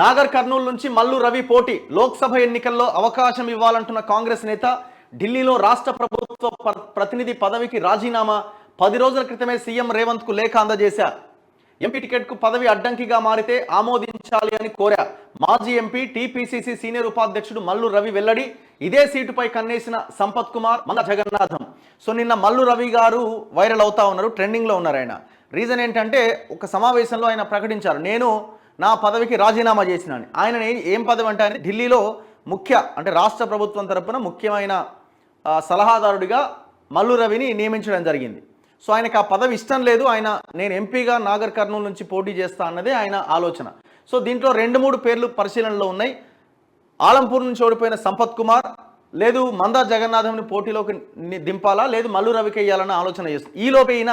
నాగర్ కర్నూలు నుంచి మల్లు రవి పోటీ. లోక్సభ ఎన్నికల్లో అవకాశం ఇవ్వాలంటున్న కాంగ్రెస్ నేత ఢిల్లీలో రాష్ట్ర ప్రభుత్వ ప్రతినిధి పదవికి రాజీనామా. 10 రోజుల క్రితమే సీఎం రేవంత్ కు లేఖ అందజేశారు. ఎంపీ టికెట్ కు పదవి అడ్డంకిగా మారితే ఆమోదించాలి అని కోరా. మాజీ ఎంపీ టీపీసీసీ సీనియర్ ఉపాధ్యక్షుడు మల్లు రవి వెల్లడి. ఇదే సీటుపై కన్నేసిన సంపత్ కుమార్, మంద జగన్నాథం. సో నిన్న మల్లు రవి గారు వైరల్ అవుతా ఉన్నారు, ట్రెండింగ్ లో ఉన్నారు. ఆయన రీజన్ ఏంటంటే ఒక సమావేశంలో ఆయన ప్రకటించారు, నేను నా పదవికి రాజీనామా చేసినాను. ఆయన ఏం పదవి అంటే ఆయన ఢిల్లీలో అంటే రాష్ట్ర ప్రభుత్వం తరపున ముఖ్యమైన సలహాదారుడిగా మల్లు రవిని నియమించడం జరిగింది. సో ఆయనకు ఆ పదవి ఇష్టం లేదు, నేను ఎంపీగా నాగర్ కర్నూలు నుంచి పోటీ చేస్తా అన్నదే ఆయన ఆలోచన. సో దీంట్లో 2-3 పేర్లు పరిశీలనలో ఉన్నాయి. ఆలంపూర్ నుంచి ఓడిపోయిన సంపత్ కుమార్, లేదు మందా జగన్నాథంని పోటీలోకి దింపాలా, లేదు మల్లు రవికి వేయాలన్న ఆలోచన చేస్తుంది. ఈలోపు ఈయన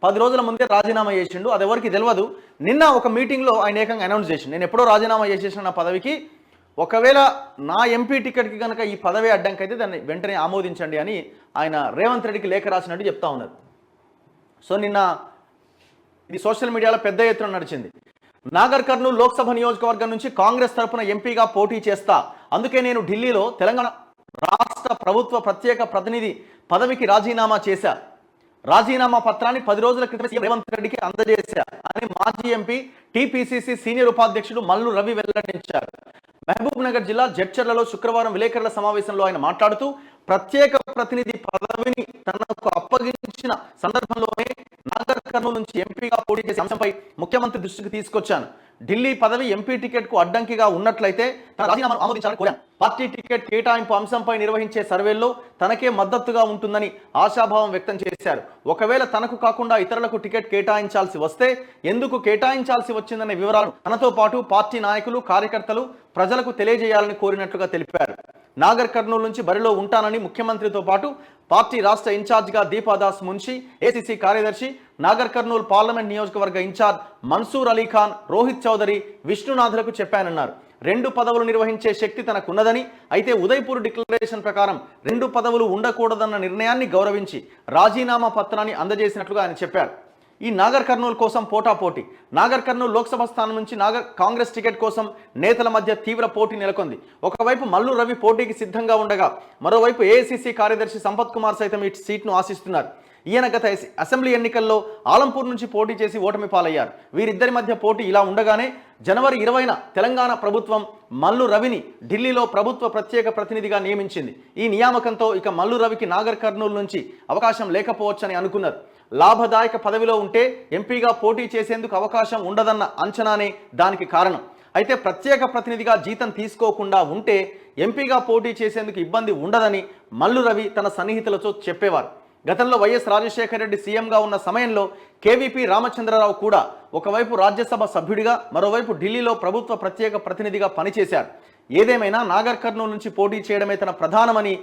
10 రోజుల ముందే రాజీనామా చేసిండు. అది ఎవరికి తెలియదు. నిన్న ఒక మీటింగ్లో ఆయన ఏకంగా అనౌన్స్ చేసిండు, నేను ఎప్పుడో రాజీనామా చేసేసిన నా పదవికి, ఒకవేళ నా ఎంపీ టికెట్కి కనుక ఈ పదవి అడ్డంకైతే దాన్ని వెంటనే ఆమోదించండి అని ఆయన రేవంత్ రెడ్డికి లేఖ రాసినట్టు చెప్తా ఉన్నారు. సో నిన్న ఇది సోషల్ మీడియాలో పెద్ద ఎత్తున నడిచింది. నాగర్ కర్నూలు లోక్సభ నియోజకవర్గం నుంచి కాంగ్రెస్ తరఫున ఎంపీగా పోటీ చేస్తా, అందుకే నేను ఢిల్లీలో తెలంగాణ రాష్ట్ర ప్రభుత్వ ప్రత్యేక ప్రతినిధి పదవికి రాజీనామా చేశా. రాజీనామా పత్రాన్ని 10 రోజుల క్రితం రేవంత్ రెడ్డికి అందజేశా అని మాజీ ఎంపీ టీపీసీసీ సీనియర్ ఉపాధ్యక్షుడు మల్లు రవి వెల్లడించారు. మహబూబ్ నగర్ జిల్లా జడ్చర్లలో శుక్రవారం విలేకరుల సమావేశంలో ఆయన మాట్లాడుతూ, ప్రత్యేక ప్రతినిధి పదవిని తనకు అప్పగించిన సందర్భంలోనే నాగర్ కర్నూలు నుంచి ఎంపీగా పోటీ చేసే అంశంపై ముఖ్యమంత్రి దృష్టికి తీసుకొచ్చాను. ఢిల్లీ పదవి ఎంపీ టికెట్ కు అడ్డంకిగా ఉన్నట్లయితే తన రాజీనామాను ఆమోదించాలని కోరాను. పార్టీ టికెట్ కేటాయింపు అంశంపై నిర్వహించే సర్వేల్లో తనకే మద్దతుగా ఉంటుందని ఆశాభావం వ్యక్తం చేశారు. ఒకవేళ తనకు కాకుండా ఇతరులకు టికెట్ కేటాయించాల్సి వస్తే ఎందుకు కేటాయించాల్సి వచ్చిందనే వివరాలను తనతో పాటు పార్టీ నాయకులు, కార్యకర్తలు ప్రజలకు తెలియజేయాలని కోరినట్లుగా తెలిపారు. నాగర్ కర్నూలు నుంచి బరిలో ఉంటానని ముఖ్యమంత్రితో పాటు పార్టీ రాష్ట్ర ఇన్ఛార్జిగా దీపాదాస్ మున్షి, ఏసీసీ కార్యదర్శి, నాగర్ కర్నూలు పార్లమెంట్ నియోజకవర్గ ఇన్ఛార్జ్ మన్సూర్ అలీఖాన్, రోహిత్ చౌదరి, విష్ణునాథులకు చెప్పానన్నారు. 2 పదవులు నిర్వహించే శక్తి తనకున్నదని, అయితే ఉదయపూర్ డిక్లరేషన్ ప్రకారం 2 పదవులు ఉండకూడదన్న నిర్ణయాన్ని గౌరవించి రాజీనామా పత్రాన్ని అందజేసినట్లుగా ఆయన చెప్పారు. ఈ నాగర్ కర్నూలు కోసం పోటాపోటీ. నాగర్ కర్నూలు లోక్సభ స్థానం నుంచి కాంగ్రెస్ టికెట్ కోసం నేతల మధ్య తీవ్ర పోటీ నెలకొంది. ఒకవైపు మల్లు రవి పోటీకి సిద్ధంగా ఉండగా, మరోవైపు ఏఐసీసీ కార్యదర్శి సంపత్ కుమార్ సైతం ఈ సీట్ను ఆశిస్తున్నారు. ఈయన గత అసెంబ్లీ ఎన్నికల్లో ఆలంపూర్ నుంచి పోటీ చేసి ఓటమి పాలయ్యారు. వీరిద్దరి మధ్య పోటీ ఇలా ఉండగానే జనవరి 20న తెలంగాణ ప్రభుత్వం మల్లు రవిని ఢిల్లీలో ప్రభుత్వ ప్రత్యేక ప్రతినిధిగా నియమించింది. ఈ నియామకంతో ఇక మల్లు రవికి నాగర్ కర్నూలు నుంచి అవకాశం లేకపోవచ్చని అనుకున్నారు. లాభదాయక పదవిలో ఉంటే ఎంపీగా పోటీ చేసేందుకు అవకాశం ఉండదన్న అంచనానే దానికి కారణం. అయితే ప్రత్యేక ప్రతినిధిగా జీతం తీసుకోకుండా ఉంటే ఎంపీగా పోటీ చేసేందుకు ఇబ్బంది ఉండదని మల్లు రవి తన సన్నిహితులతో చెప్పేవారు. గతంలో వైఎస్ రాజశేఖర రెడ్డి సీఎంగా ఉన్న సమయంలో కేవీపీ రామచంద్రరావు కూడా ఒకవైపు రాజ్యసభ సభ్యుడిగా, మరోవైపు ఢిల్లీలో ప్రభుత్వ ప్రత్యేక ప్రతినిధిగా పనిచేశారు. ఏదేమైనా నాగర్ కర్నూలు నుంచి పోటీ చేయడమే తన ప్రధానమని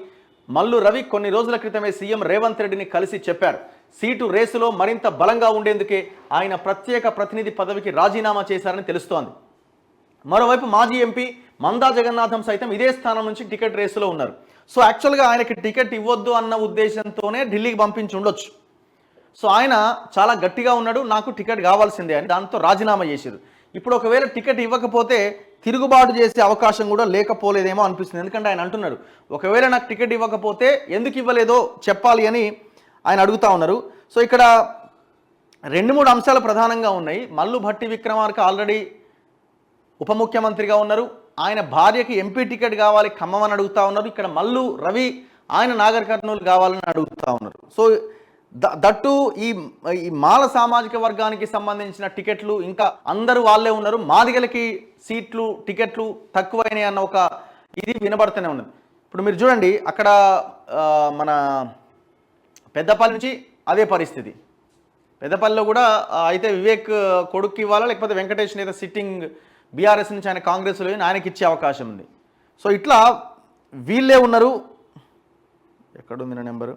మల్లు రవి కొన్ని రోజుల క్రితమే సీఎం రేవంత్ రెడ్డిని కలిసి చెప్పారు. సీటు రేసులో మరింత బలంగా ఉండేందుకే ఆయన ప్రత్యేక ప్రతినిధి పదవికి రాజీనామా చేశారని తెలుస్తోంది. మరోవైపు మాజీ ఎంపీ మందా జగన్నాథం సైతం ఇదే స్థానం నుంచి టికెట్ రేసులో ఉన్నారు. సో యాక్చువల్గా ఆయనకి టికెట్ ఇవ్వద్దు అన్న ఉద్దేశంతోనే ఢిల్లీకి పంపించి ఉండొచ్చు. సో ఆయన చాలా గట్టిగా ఉన్నాడు, నాకు టికెట్ కావాల్సిందే అని, దాంతో రాజీనామా చేశారు. ఇప్పుడు ఒకవేళ టికెట్ ఇవ్వకపోతే తిరుగుబాటు చేసే అవకాశం కూడా లేకపోలేదేమో అనిపిస్తుంది. ఎందుకంటే ఆయన అంటున్నారు, ఒకవేళ నాకు టికెట్ ఇవ్వకపోతే ఎందుకు ఇవ్వలేదో చెప్పాలి అని ఆయన అడుగుతా ఉన్నారు. సో ఇక్కడ 2-3 అంశాలు ప్రధానంగా ఉన్నాయి. మల్లు భట్టి విక్రమార్క ఆల్రెడీ ఉప ముఖ్యమంత్రిగా ఉన్నారు. ఆయన భార్యకి ఎంపీ టికెట్ కావాలి ఖమ్మం అని అడుగుతా ఉన్నారు. ఇక్కడ మల్లు రవి ఆయన నాగర్ కర్నూలు కావాలని అడుగుతా ఉన్నారు. సో దట్టు ఈ మాల సామాజిక వర్గానికి సంబంధించిన టికెట్లు ఇంకా అందరూ వాళ్ళే ఉన్నారు. మాదిగలకి సీట్లు టికెట్లు తక్కువైనాయి అన్న ఒక ఇది వినబడుతూనే ఉన్నది. ఇప్పుడు మీరు చూడండి, అక్కడ మన పెద్దపల్లి నుంచి అదే పరిస్థితి. పెద్దపల్లిలో కూడా అయితే వివేక్ కొడుక్కి ఇవ్వాలా, లేకపోతే వెంకటేష్ నేత సిట్టింగ్ బీఆర్ఎస్ నుంచి ఆయన కాంగ్రెస్లో ఆయనకి ఇచ్చే అవకాశం ఉంది. సో ఇట్లా వీళ్ళే ఉన్నారు. ఎక్కడుంది నా నెంబరు?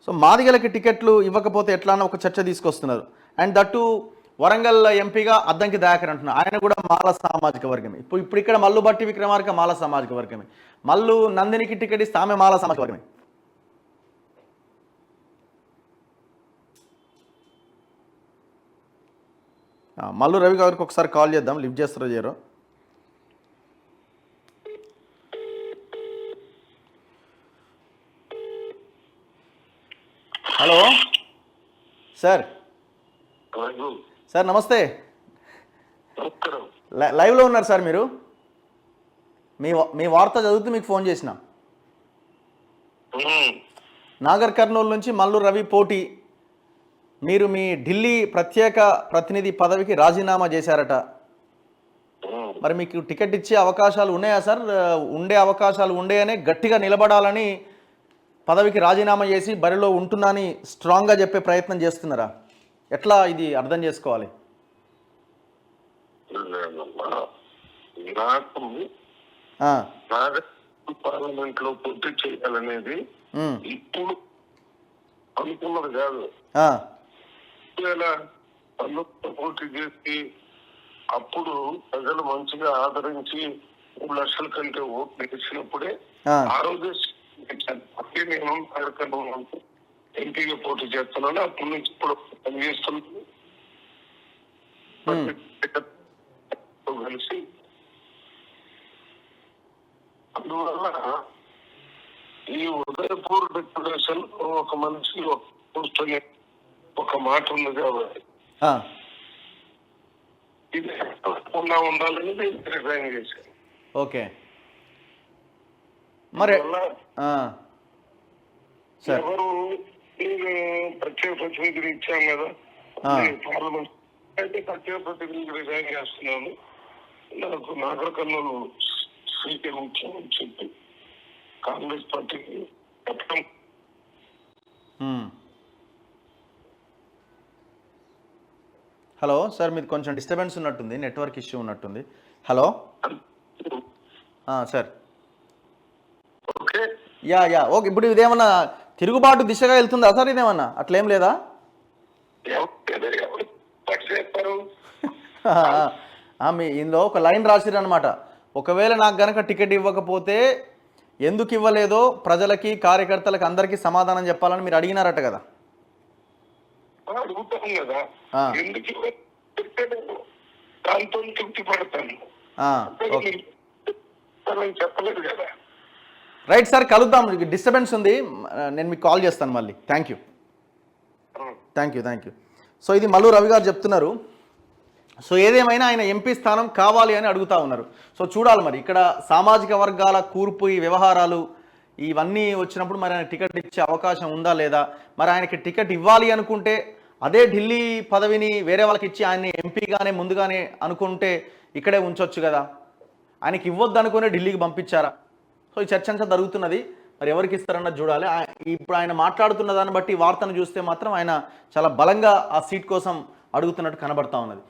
సో మాదిగలకి టికెట్లు ఇవ్వకపోతే ఎట్లా అన్న ఒక చర్చ తీసుకొస్తున్నారు. అండ్ దట్టు వరంగల్ ఎంపీగా అద్దంకి దయాకర్ అంటున్నారు, ఆయన కూడా మాల సామాజిక వర్గమే. ఇప్పుడు ఇక్కడ మల్లు భట్టి విక్రమార్క మాల సామాజిక వర్గమే. మల్లు నందినికి టికెట్ ఇస్తే ఆమె మాల సామాజిక వర్గమే. మల్లు రవి గారికి ఒకసారి కాల్ చేద్దాం, లిఫ్ట్ చేస్తారో చేయరో. Hello sir. సార్ నమస్తే. లైవ్లో ఉన్నారు సార్ మీరు. మీ వార్త చదువుతూ మీకు ఫోన్ చేసిన. నాగర్ కర్నూలు నుంచి మల్లు రవి పోటీ. మీరు మీ ఢిల్లీ ప్రత్యేక ప్రతినిధి పదవికి రాజీనామా చేశారట. మరి మీకు టికెట్ ఇచ్చే అవకాశాలు ఉన్నాయా సార్? ఉండే అవకాశాలు ఉండేయనే గట్టిగా నిలబడాలని పదవికి రాజీనామా చేసి బరిలో ఉంటున్నాని స్ట్రాంగ్గా చెప్పే ప్రయత్నం చేస్తున్నారా? ఎట్లా ఇది అర్థం చేసుకోవాలి? నాకు పార్లమెంట్ లో పోటీ చేయాలనేది ఇప్పుడు అనుకున్నది కాదు. పోటీ చేసి అప్పుడు ప్రజలు మంచిగా ఆదరించి 3 లక్షల కంటే ఓట్లు వేసినప్పుడే ఆ రోజు నేను కార్యక్రమం ఎంపీగా పోటీ చేస్తున్నాను. అప్పటి నుంచి ఇప్పుడు పనిచేస్తున్నాను కలిసి. అందువల్ల ఈ ఉదయపూర్ డిక్లరేషన్ ఒక మనిషి కూర్చొని ఒక మాట ఉంది కాబట్టి ఇది ఉండాలని రిజైన్ చేశాను. ఓకే. మరి ఎవరు నేను ప్రత్యేక ప్రతినిధిని ఇచ్చాను కదా పార్లమెంట్ అయితే ప్రత్యేక ప్రతినిధికి రిజైన్ చేస్తున్నాను. నాకు నాగర్ కర్నూలు స్వీకరించామని చెప్పి కాంగ్రెస్ పార్టీకి చెప్పడం. హలో సార్, మీది కొంచెం డిస్టర్బెన్స్ ఉన్నట్టుంది, నెట్వర్క్ ఇష్యూ ఉన్నట్టుంది. Hello sir. Okay okay. ఇప్పుడు ఇదేమన్నా తిరుగుబాటు దిశగా వెళ్తుందా సార్? ఇదేమన్నా అట్లేం లేదా? మీ ఇందులో ఒక లైన్ రాసిరనమాట, ఒకవేళ నాకు గనక టికెట్ ఇవ్వకపోతే ఎందుకు ఇవ్వలేదో ప్రజలకి కార్యకర్తలకు అందరికీ సమాధానం చెప్పాలని మీరు అడిగినారట కదా? అడుగుతాను కదా, ఎందుకు దాంతో తృప్తి పడతాను, చెప్పలేదు కదా. రైట్ సార్, కలుద్దాం. డిస్టర్బెన్స్ ఉంది, నేను మీకు కాల్ చేస్తాను మళ్ళీ. Thank you. సో ఇది మల్లు రవి గారు చెప్తున్నారు. సో ఏదేమైనా ఆయన ఎంపీ స్థానం కావాలి అని అడుగుతా ఉన్నారు. సో చూడాలి మరి ఇక్కడ సామాజిక వర్గాల కూర్పు, ఈ వ్యవహారాలు ఇవన్నీ వచ్చినప్పుడు మరి ఆయన టికెట్ ఇచ్చే అవకాశం ఉందా లేదా? మరి ఆయనకి టికెట్ ఇవ్వాలి అనుకుంటే అదే ఢిల్లీ పదవిని వేరే వాళ్ళకి ఇచ్చి ఆయన్ని ఎంపీగానే ముందుగానే అనుకుంటే ఇక్కడే ఉంచవచ్చు కదా. ఆయనకి ఇవ్వద్దు అనుకునే ఢిల్లీకి పంపించారా? సో ఈ చర్చ అంతా జరుగుతున్నది. మరి ఎవరికి ఇస్తారన్నది చూడాలి. ఇప్పుడు ఆయన మాట్లాడుతున్న దాన్ని బట్టి వార్తను చూస్తే మాత్రం ఆయన చాలా బలంగా ఆ సీట్ కోసం అడుగుతున్నట్టు కనబడతా ఉన్నది.